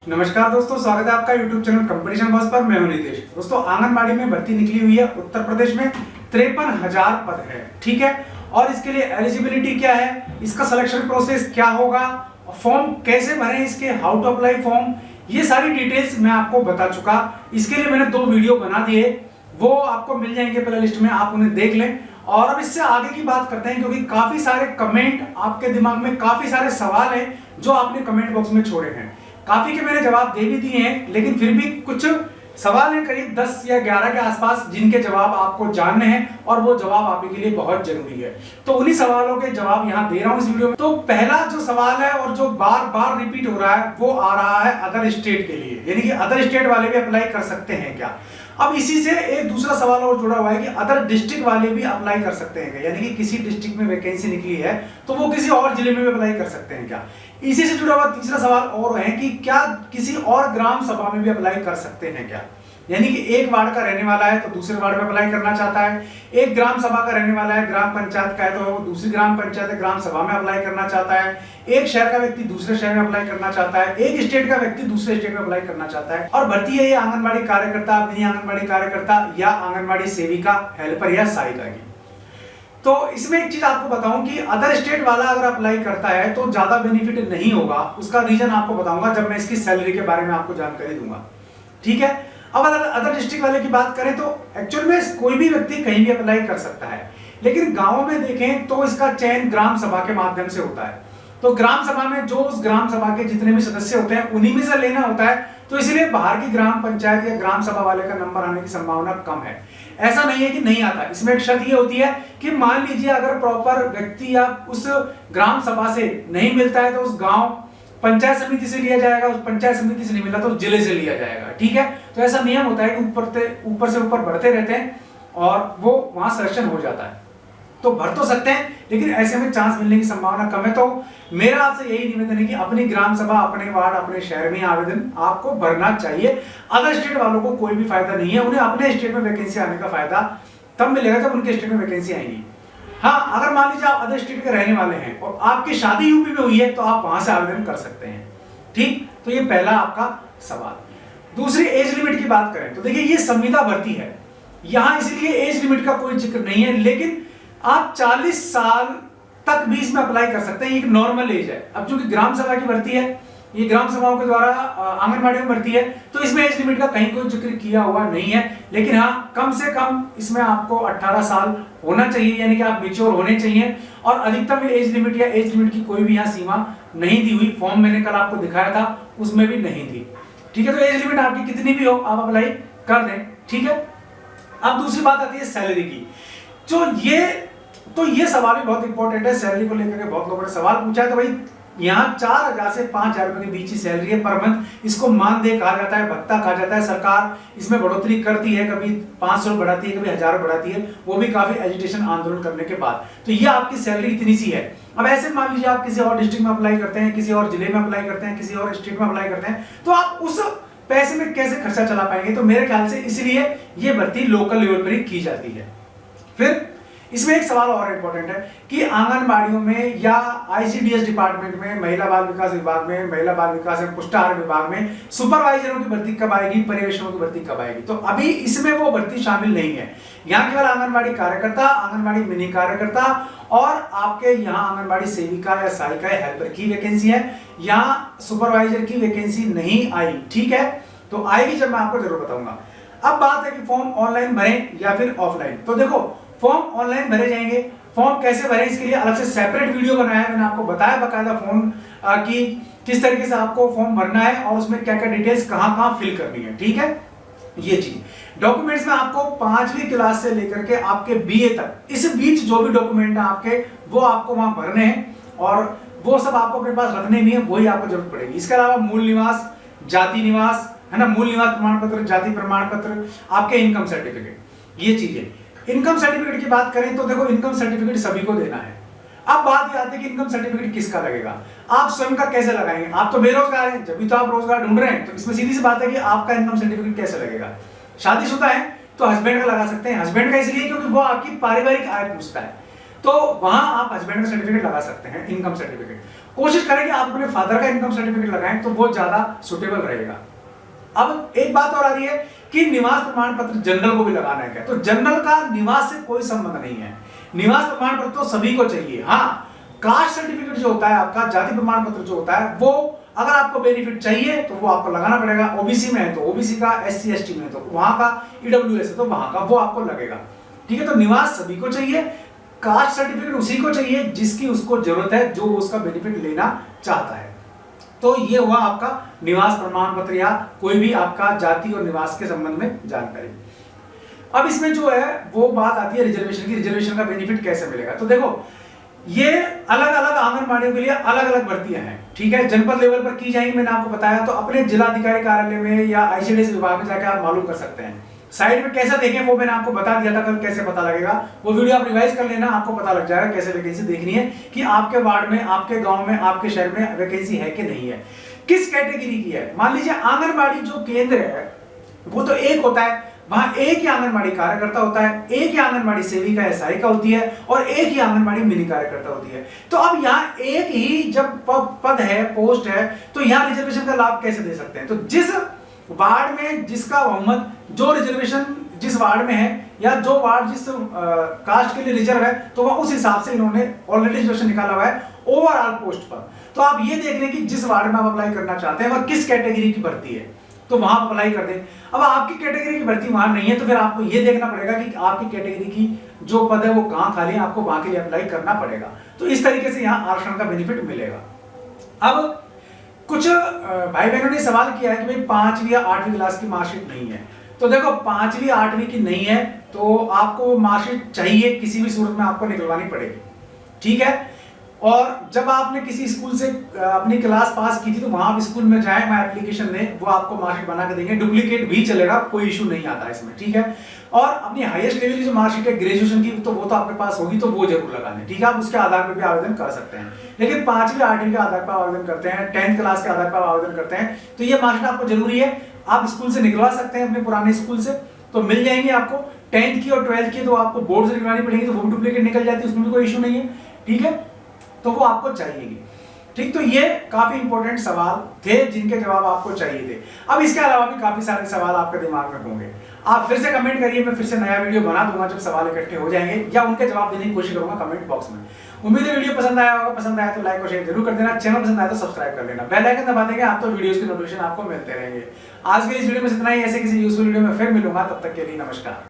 नमस्कार दोस्तों, स्वागत है आपका YouTube चैनल कंपटीशन बॉस पर। मैं हूं नितेश। दोस्तों, आंगनबाड़ी में भर्ती निकली हुई है। उत्तर प्रदेश में 53,000 पद है, ठीक है। और इसके लिए एलिजिबिलिटी क्या है, इसका सिलेक्शन प्रोसेस क्या होगा, फॉर्म कैसे भरें, इसके हाउ टू अप्लाई फॉर्म, ये सारी डिटेल्स मैं आपको बता चुका। इसके लिए मैंने 2 वीडियो बना दिए, वो आपको मिल जाएंगे प्ले लिस्ट में, आप उन्हें देख लें। और अब इससे आगे की बात करते हैं, क्योंकि काफी सारे कमेंट आपके दिमाग में, काफी सारे सवाल हैं जो आपने कमेंट बॉक्स में छोड़े हैं। काफी के मैंने जवाब दे भी दिए हैं, लेकिन फिर भी कुछ सवाल हैं करीब 10 या 11 के आसपास, जिनके जवाब आपको जानने हैं और वो जवाब आपके लिए बहुत जरूरी है। तो उन्हीं सवालों के जवाब यहां दे रहा हूं इस वीडियो में। तो पहला जो सवाल है और जो बार बार रिपीट हो रहा है, वो आ रहा है अदर स्टेट के लिए, यानी कि अदर स्टेट वाले भी अप्लाई कर सकते हैं क्या। अब इसी से एक दूसरा सवाल और जुड़ा हुआ है कि अदर डिस्ट्रिक्ट वाले भी अप्लाई कर सकते हैं क्या, यानी कि किसी डिस्ट्रिक्ट में वैकेंसी निकली है तो वो किसी और जिले में भी अप्लाई कर सकते हैं क्या। इसी से जुड़ा हुआ तीसरा सवाल और है कि क्या किसी और ग्राम सभा में भी अप्लाई कर सकते हैं क्या, यानी कि एक वार्ड का रहने वाला है तो दूसरे वार्ड में अप्लाई करना चाहता है, एक ग्राम सभा का रहने वाला है, ग्राम पंचायत का है तो दूसरी ग्राम पंचायत ग्राम सभा में अप्लाई करना चाहता है, एक शहर का व्यक्ति दूसरे शहर में अप्लाई करना चाहता है, एक स्टेट का व्यक्ति दूसरे स्टेट में अप्लाई करना चाहता है। और भर्ती है ये आंगनबाड़ी कार्यकर्ता, मिनी आंगनबाड़ी कार्यकर्ता या आंगनबाड़ी सेविका, हेल्पर या सहायिका की। तो इसमें एक चीज आपको बताऊं कि अदर स्टेट वाला अगर अप्लाई करता है तो ज्यादा बेनिफिट नहीं होगा। उसका रीजन आपको बताऊंगा जब मैं इसकी सैलरी के बारे में आपको जानकारी दूंगा, ठीक है। अब अदर डिस्ट्रिक्ट वाले की बात करें तो एक्चुअल में कोई भी व्यक्ति कहीं भी अप्लाई कर सकता है, लेकिन गांवों में देखें तो इसका चयन ग्राम सभा के माध्यम से होता है। तो ग्राम सभा में जो उस ग्राम सभा के जितने भी सदस्य होते हैं उन्हीं में से लेना होता है। तो इसलिए बाहर की ग्राम पंचायत या ग्राम सभा वाले का नंबर आने की संभावना कम है। ऐसा नहीं है कि नहीं आता, इसमें एक शर्त ये होती है कि मान लीजिए अगर प्रॉपर व्यक्ति या उस ग्राम सभा से नहीं मिलता है तो उस गांव पंचायत समिति से लिया जाएगा, उस पंचायत समिति से नहीं मिला तो उस जिले से लिया जाएगा, ठीक है। तो ऐसा नियम होता है कि ऊपर से ऊपर बढ़ते रहते हैं और वो वहां सिलेक्शन हो जाता है। तो भर तो सकते हैं, लेकिन ऐसे में चांस मिलने की संभावना कम है। तो मेरा आपसे यही निवेदन है कि अपनी ग्राम सभा, अपने वार्ड, अपने शहर में आवेदन आपको भरना चाहिए। अदर स्टेट वालों को कोई भी फायदा नहीं है, उन्हें अपने स्टेट में वैकेंसी आने का फायदा तब मिलेगा जब उनके स्टेट में वैकेंसी आएगी। हाँ, अगर मान लीजिए आप अदर स्टेट के रहने वाले हैं और आपकी शादी यूपी में हुई है तो आप वहां से आवेदन कर सकते हैं, ठीक। तो ये पहला आपका सवाल। दूसरी एज लिमिट की बात करें तो देखिए ये संविदा भर्ती है, यहां इसलिए एज लिमिट का कोई जिक्र नहीं है, लेकिन आप 40 साल तक भी इसमें अप्लाई कर सकते हैं, ये एक नॉर्मल एज है। अब चूंकि ग्राम सभा की भर्ती है, ये ग्राम सभाओं के द्वारा आंगनबाड़ी में भर्ती है, तो इसमें एज लिमिट का कहीं कोई जिक्र किया हुआ नहीं है। लेकिन हाँ, कम से कम इसमें आपको 18 साल होना चाहिए, यानी कि आप मैच्योर होने चाहिए। और अधिकतम एज लिमिट या एज लिमिट की कोई भी यहाँ सीमा नहीं दी हुई, फॉर्म मैंने कल आपको दिखाया था उसमें भी नहीं थी, ठीक है। तो एज लिमिट आपकी कितनी भी हो आप अप्लाई कर दें, ठीक है। अब दूसरी बात आती है सैलरी की। तो ये सवाल भी बहुत इंपॉर्टेंट है, सैलरी को लेकर के बहुत लोगों ने सवाल पूछा है। तो भाई यहाँ 4,000 से 5,000 रुपए के बीच ही सैलरी है पर मंथ। इसको मानदेय कहा जाता है, भत्ता कहा जाता है। सरकार इसमें बढ़ोतरी करती है, कभी 500 बढ़ाती है, कभी 1000 बढ़ाती है, वो भी काफी एजुटेशन आंदोलन करने के बाद। तो ये आपकी सैलरी इतनी सी है। अब ऐसे मान लीजिए आप किसी और डिस्ट्रिक्ट में अप्लाई करते हैं, किसी और जिले में अप्लाई करते हैं, किसी और स्टेट में अप्लाई करते हैं, तो आप उस पैसे में कैसे खर्चा चला पाएंगे। तो मेरे ख्याल से इसलिए ये भर्ती लोकल लेवल पर ही की जाती है। फिर इसमें एक सवाल और इंपॉर्टेंट है कि आंगनबाड़ियों में या आईसीडीएस डिपार्टमेंट में, महिला बाल विकास विभाग में, महिला बाल विकास एवं पुष्टाहार विभाग में सुपरवाइजरों की भर्ती कब आएगी, पर्यवेक्षकों की भर्ती कब आएगी। तो अभी इसमें वो भर्ती शामिल नहीं है। यहाँ केवल आंगनबाड़ी कार्यकर्ता, आंगनबाड़ी मिनी कार्यकर्ता और आपके यहाँ आंगनबाड़ी सेविका या सहायिका या हेल्पर की वैकेंसी है। यहाँ सुपरवाइजर की वैकेंसी नहीं आई, ठीक है। तो आएगी जब मैं आपको जरूर बताऊंगा। अब बात है कि फॉर्म ऑनलाइन भरें या फिर ऑफलाइन। तो देखो, फॉर्म ऑनलाइन भरे जाएंगे। फॉर्म कैसे भरें इसके लिए अलग से सेपरेट वीडियो बनाया है, मैंने आपको बताया बकायदा फॉर्म की किस तरीके से आपको फॉर्म भरना है और उसमें क्या क्या डिटेल्स कहां फिल करनी है, ठीक है। ये चीज डॉक्यूमेंट्स में आपको 5वीं क्लास से लेकर के आपके बीए तक, इस बीच जो भी डॉक्यूमेंट है आपके, वो आपको वहां भरने हैं और वो सब आपको अपने पास रखने भी है, वही आपको जरूरत पड़ेगी। इसके अलावा मूल निवास, जाति निवास है ना, मूल निवास प्रमाण पत्र, जाति प्रमाण पत्र, आपके इनकम सर्टिफिकेट, ये चीजें। इनकम सर्टिफिकेट की बात करें तो देखो, इनकम सर्टिफिकेट सभी को देना है। अब बात ये आती है कि इनकम सर्टिफिकेट किसका लगेगा, आप स्वयं का कैसे लगाएंगे। आप तो बेरोजगार हैं, जब भी तो आप रोजगार ढूंढ रहे हैं, तो इसमें सीधी सी बात है कि आपका इनकम सर्टिफिकेट कैसे लगेगा। शादीशुदा है तो हस्बैंड का लगा सकते हैं। हस्बैंड का इसलिए क्योंकि वो आपकी पारिवारिक आय पूछता है, तो वहां आप हस्बैंड का सर्टिफिकेट लगा सकते हैं, इनकम सर्टिफिकेट। कोशिश करें कि आप अपने फादर का इनकम सर्टिफिकेट लगाएं तो वो ज्यादा सुटेबल रहेगा। अब एक बात और आ रही है कि निवास प्रमाण पत्र जनरल को भी लगाना है क्या? तो जनरल का निवास से कोई संबंध नहीं है, निवास प्रमाण पत्र तो सभी को चाहिए। हाँ, कास्ट सर्टिफिकेट जो होता है आपका, जाति प्रमाण पत्र जो होता है, वो अगर आपको बेनिफिट चाहिए तो वो आपको लगाना पड़ेगा। ओबीसी में है तो ओबीसी का, एससी एसटी में है तो वहां का, ईडब्ल्यूएस है तो वहां का, वो आपको लगेगा। ठीक है, तो निवास सभी को चाहिए, कास्ट सर्टिफिकेट उसी को चाहिए जिसकी उसको जरूरत है, जो उसका बेनिफिट लेना चाहता है। तो ये हुआ आपका निवास प्रमाण पत्र या कोई भी आपका जाति और निवास के संबंध में जानकारी। अब इसमें जो है वो बात आती है रिजर्वेशन की। रिजर्वेशन का बेनिफिट कैसे मिलेगा? तो देखो, ये अलग अलग आंगनबाड़ियों के लिए अलग अलग भर्तियां हैं। ठीक है, जनपद लेवल पर की जाएंगी, मैंने आपको बताया। तो अपने जिला अधिकारी कार्यालय में या आईसीडीएस विभाग में जाकर आप मालूम कर सकते हैं। साइड में कैसे देखें वो मैंने आपको बता दिया था कल, कैसे पता लगेगा। वो वीडियो आप रिवाइज कर लेना, आपको पता लग जाएगा कैसे वैकेंसी देखनी है कि आपके वार्ड में, आपके गांव में, आपके शहर में वैकेंसी है कि नहीं है, किस कैटेगरी की है। मान लीजिए आंगनबाड़ी जो केंद्र है वो तो एक होता है, वहां एक ही आंगनबाड़ी कार्यकर्ता होता है, एक ही आंगनबाड़ी सेविका या सहायिका होती है और एक ही आंगनबाड़ी मिनी कार्यकर्ता होती है। तो अब यहाँ एक ही जब पद है, पोस्ट है, तो यहाँ रिजर्वेशन का लाभ कैसे दे सकते हैं? तो जिस वार्ड में जिसका बहुमत, जो रिजर्वेशन जिस वार्ड में है या जो वार्ड जिस कास्ट के लिए रिजर्व है, तो वह उस हिसाब से इन्होंने ऑलरेडी रिजर्वेशन निकाला हुआ है ओवरऑल पोस्ट पर। तो आप ये देख लें कि जिस वार्ड में आप अप्लाई करना चाहते हैं वह किस कैटेगरी की भर्ती है, तो वहां अप्लाई कर दें। अब आपकी कैटेगरी की भर्ती वहां नहीं है तो फिर आपको ये देखना पड़ेगा कि आपकी कैटेगरी की जो पद है वो कहां खाली है, आपको वहां के लिए अप्लाई करना पड़ेगा। तो इस तरीके से यहाँ आरक्षण का बेनिफिट मिलेगा। अब कुछ भाई बहनों ने सवाल किया है कि भाई 5वीं या 8वीं क्लास की मार्कशीट नहीं है। तो देखो, 5वीं 8वीं की नहीं है तो आपको मार्कशीट चाहिए, किसी भी सूरत में आपको निकलवानी पड़ेगी। ठीक है, और जब आपने किसी स्कूल से अपनी क्लास पास की थी तो वहां आप स्कूल में जाए, वहां एप्लीकेशन दें, वो आपको मार्कशीट बना के देंगे। डुप्लीकेट भी चलेगा, कोई इशू नहीं आता है इसमें। ठीक है, और अपनी हाईएस्ट लेवल की जो मार्कशीट है ग्रेजुएशन की, तो वो तो आपके पास होगी, तो वो जरूर लगा दें। ठीक है, आप उसके आधार पर भी आवेदन कर सकते हैं। लेकिन 5वीं 8वीं के आधार पर आवेदन करते हैं, 10th क्लास के आधार पर आवेदन करते हैं, तो ये मार्कशीट आपको जरूरी है। आप स्कूल से निकलवा सकते हैं, अपने पुराने स्कूल से, तो मिल जाएंगे आपको। 10th की और 12th की तो आपको बोर्ड से निकलवानी पड़ेगी, तो वो भी डुप्लीकेट निकल जाती है, उसमें भी कोई इशू नहीं है। ठीक है, तो वो आपको चाहिएगी। ठीक, तो ये काफी इंपॉर्टेंट सवाल थे जिनके जवाब आपको चाहिए थे। अब इसके अलावा भी काफी सारे सवाल आपके दिमाग में होंगे, आप फिर से कमेंट करिए, मैं फिर से नया वीडियो बना दूंगा जब सवाल इकट्ठे हो जाएंगे, या उनके जवाब देने की कोशिश करूंगा कमेंट बॉक्स में। उम्मीद है वीडियो पसंद आया होगा, पसंद आया तो लाइक और शेयर जरूर कर देना, चैनल पसंद आया तो सब्सक्राइब कर लेना, बेल आइकन दबा देंगे आप तो वीडियोस की नोटिफिकेशन आपको मिलते रहेंगे। आज के इस वीडियो में इतना ही, ऐसे किसी यूजफुल वीडियो में फिर मिलूंगा, तब तक के लिए नमस्कार।